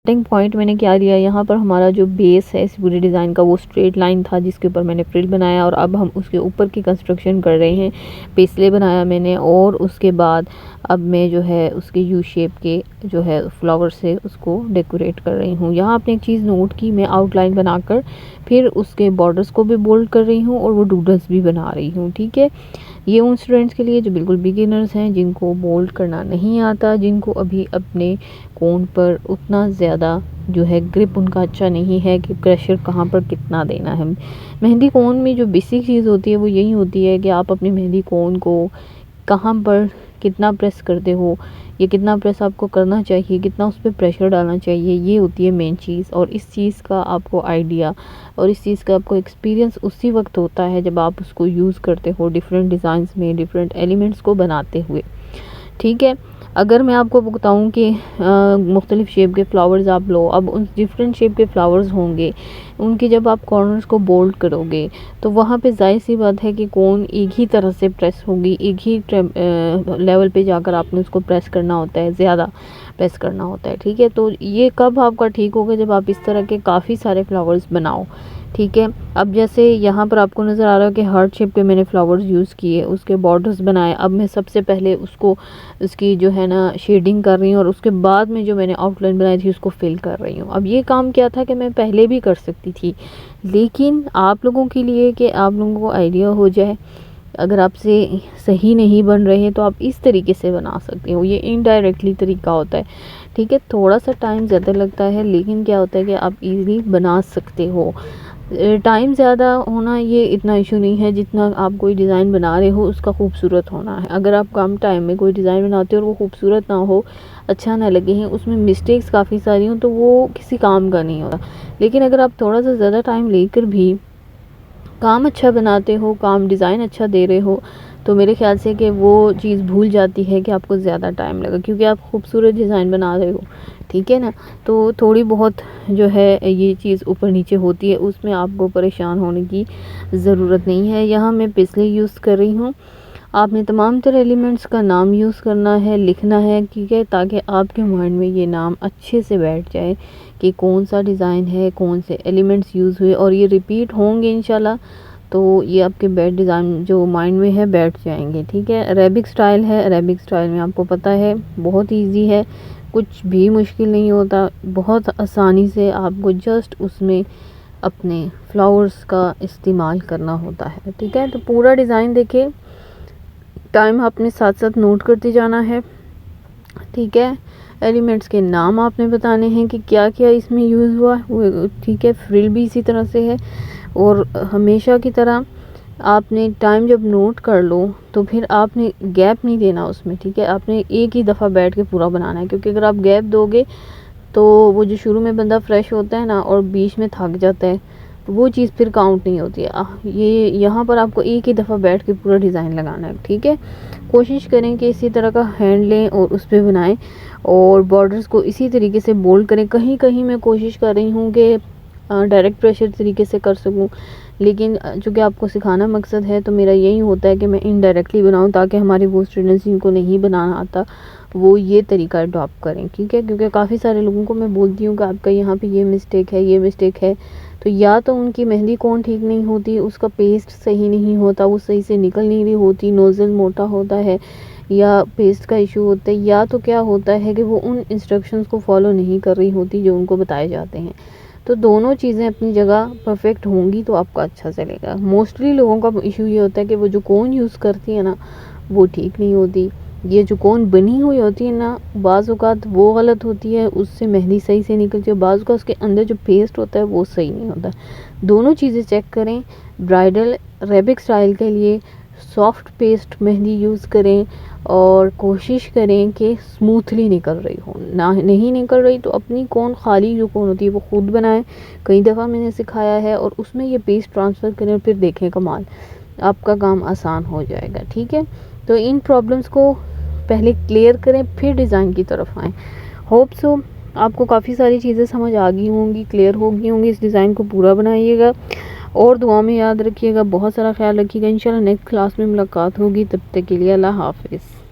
Starting point मैंने क्या लिया, यहाँ पर हमारा जो बेस है इस पूरे डिज़ाइन का वो स्ट्रेट लाइन था जिसके ऊपर मैंने फ्रिल बनाया, और अब हम उसके ऊपर की कंस्ट्रक्शन कर रहे हैं। पेसले बनाया मैंने, और उसके बाद अब मैं जो है उसके यू शेप के जो है फ्लावर से उसको डेकोरेट कर रही हूँ। यहाँ आपने एक चीज़ नोट की, मैं आउटलाइन बनाकर फिर उसके बॉर्डर्स को भी बोल्ड कर रही हूँ और वो डूडल्स भी बना रही हूँ। ठीक है, ये उन स्टूडेंट्स के लिए जो बिल्कुल बिगिनर्स हैं, जिनको बोल्ड करना नहीं आता, जिनको अभी अपने कोन पर उतना ज़्यादा जो है ग्रिप उनका अच्छा नहीं है कि प्रेशर कहाँ पर कितना देना है। मेहंदी कोन में जो बेसिक चीज़ होती है वो यही होती है कि आप अपनी मेहंदी कोन को कहाँ पर कितना प्रेस करते हो, ये कितना प्रेस आपको करना चाहिए, कितना उस पर प्रेशर डालना चाहिए, ये होती है मेन चीज़। और इस चीज़ का आपको आइडिया और इस चीज़ का आपको एक्सपीरियंस उसी वक्त होता है जब आप उसको यूज़ करते हो डिफरेंट डिज़ाइंस में, डिफरेंट एलिमेंट्स को बनाते हुए। ठीक है, अगर मैं आपको बताऊं कि मुख्तलिफ़ शेप के फ्लावर्स आप लो, अब उन डिफरेंट शेप के फ्लावर्स होंगे, उनकी जब आप कॉर्नर्स को बोल्ड करोगे तो वहाँ पे जाहिर सी बात है कि कोन एक ही तरह से प्रेस होगी, एक ही लेवल पे जाकर आपने उसको प्रेस करना होता है, ज़्यादा प्रेस करना होता है। ठीक है, तो ये कब आपका ठीक होगा, जब आप इस तरह के काफ़ी सारे फ्लावर्स बनाओ। ठीक है, अब जैसे यहाँ पर आपको नज़र आ रहा है कि हार्ट शेप के मैंने फ्लावर्स यूज़ किए, उसके बॉर्डर्स बनाए। अब मैं सबसे पहले उसको उसकी जो है ना शेडिंग कर रही हूँ, और उसके बाद में जो मैंने आउटलाइन बनाई थी उसको फिल कर रही हूँ। अब ये काम क्या था कि मैं पहले भी कर सकती थी, लेकिन आप लोगों के लिए कि आप लोगों को आइडिया हो जाए, अगर आपसे सही नहीं बन रहे तो आप इस तरीके से बना सकते हो। ये इनडायरेक्टली तरीका होता है। ठीक है, थोड़ा सा टाइम ज़्यादा लगता है, लेकिन क्या होता है कि आप इजीली बना सकते हो। टाइम ज़्यादा होना ये इतना इशू नहीं है जितना आप कोई डिज़ाइन बना रहे हो उसका खूबसूरत होना है। अगर आप कम टाइम में कोई डिज़ाइन बनाते हो और वो खूबसूरत ना हो, अच्छा ना लगे हैं, उसमें मिस्टेक्स काफ़ी सारी हों, तो वो किसी काम का नहीं होता। लेकिन अगर आप थोड़ा सा ज़्यादा टाइम लेकर भी काम अच्छा बनाते हो, काम डिज़ाइन अच्छा दे रहे हो, तो मेरे ख्याल से कि वो चीज़ भूल जाती है कि आपको ज़्यादा टाइम लगा, क्योंकि आप खूबसूरत डिज़ाइन बना रहे हो। ठीक है ना, तो थोड़ी बहुत जो है ये चीज़ ऊपर नीचे होती है, उसमें आपको परेशान होने की ज़रूरत नहीं है। यहाँ मैं पेस्ले यूज़ कर रही हूँ। आपने तमाम तरह एलिमेंट्स का नाम यूज़ करना है, लिखना है, ठीक है, ताकि आपके माइंड में ये नाम अच्छे से बैठ जाए कि कौन सा डिज़ाइन है, कौन से एलिमेंट्स यूज़ हुए, और ये रिपीट होंगे इंशाल्लाह, तो ये आपके बेड डिज़ाइन जो माइंड में है बैठ जाएंगे। ठीक है, अरेबिक स्टाइल है, अरेबिक स्टाइल में आपको पता है बहुत इजी है, कुछ भी मुश्किल नहीं होता, बहुत आसानी से आपको जस्ट उसमें अपने फ्लावर्स का इस्तेमाल करना होता है। ठीक है, तो पूरा डिज़ाइन देखिए, टाइम आपने साथ साथ नोट करते जाना है। ठीक है, एलिमेंट्स के नाम आपने बताने हैं कि क्या क्या इसमें यूज़ हुआ। ठीक है, फ्रिल भी इसी तरह से है, और हमेशा की तरह आपने टाइम जब नोट कर लो तो फिर आपने गैप नहीं देना उसमें। ठीक है, आपने एक ही दफ़ा बैठ के पूरा बनाना है, क्योंकि अगर आप गैप दोगे तो वो जो शुरू में बंदा फ्रेश होता है ना और बीच में थक जाता है, तो वो चीज़ फिर काउंट नहीं होती है। ये यहाँ पर आपको एक ही दफ़ा बैठ के पूरा डिज़ाइन लगाना है। ठीक है, कोशिश करें कि इसी तरह का हैंड लें और उस पर बनाएं, और बॉर्डर्स को इसी तरीके से बोल्ड करें। कहीं कहीं मैं कोशिश कर रही हूँ कि डायरेक्ट प्रेशर तरीके से कर सकूँ, लेकिन चूँकि आपको सिखाना मकसद है तो मेरा यही होता है कि मैं इनडायरेक्टली बनाऊँ, ताकि हमारे वो स्टूडेंट्स जिनको नहीं बनाना आता वो ये तरीका अडॉप्ट करें। ठीक है, क्योंकि काफ़ी सारे लोगों को मैं बोलती हूँ कि आपका यहाँ पे ये मिस्टेक है, ये मिस्टेक है, तो या तो उनकी मेहंदी कौन ठीक नहीं होती, उसका पेस्ट सही नहीं होता, वो सही से निकल नहीं रही होती, नोज़ल मोटा होता है, या पेस्ट का इशू होता है, या तो क्या होता है कि वो उन इंस्ट्रक्शंस को फॉलो नहीं कर रही होती जो उनको बताए जाते हैं। तो दोनों चीज़ें अपनी जगह परफेक्ट होंगी तो आपका अच्छा चलेगा। मोस्टली लोगों का इशू ये होता है कि वो जो कोन यूज़ करती है ना वो ठीक नहीं होती, ये जो कोन बनी हुई होती है ना बाज़ औक़ात वो गलत होती है, उससे मेहंदी सही से निकलती है, बाज़ औक़ात उसके अंदर जो पेस्ट होता है वो सही नहीं होता। दोनों चीज़ें चेक करें। ब्राइडल अरेबिक स्टाइल के लिए सॉफ्ट पेस्ट मेहंदी यूज़ करें, और कोशिश करें कि स्मूथली निकल रही हो, ना नहीं निकल रही तो अपनी कोन खाली जो कोन होती है वो खुद बनाएं। कई दफ़ा मैंने सिखाया है, और उसमें ये पेस्ट ट्रांसफ़र करें और फिर देखें कमाल, आपका काम आसान हो जाएगा। ठीक है, तो इन प्रॉब्लम्स को पहले क्लियर करें फिर डिज़ाइन की तरफ आएँ। होप सो आपको काफ़ी सारी चीज़ें समझ आ गई होंगी, क्लियर हो गई होंगी। इस डिज़ाइन को पूरा बनाइएगा और दुआ में याद रखिएगा, बहुत सारा ख्याल रखिएगा। इंशाल्लाह नेक्स्ट क्लास में मुलाकात होगी, तब तक के लिए अल्लाह हाफ़िज़।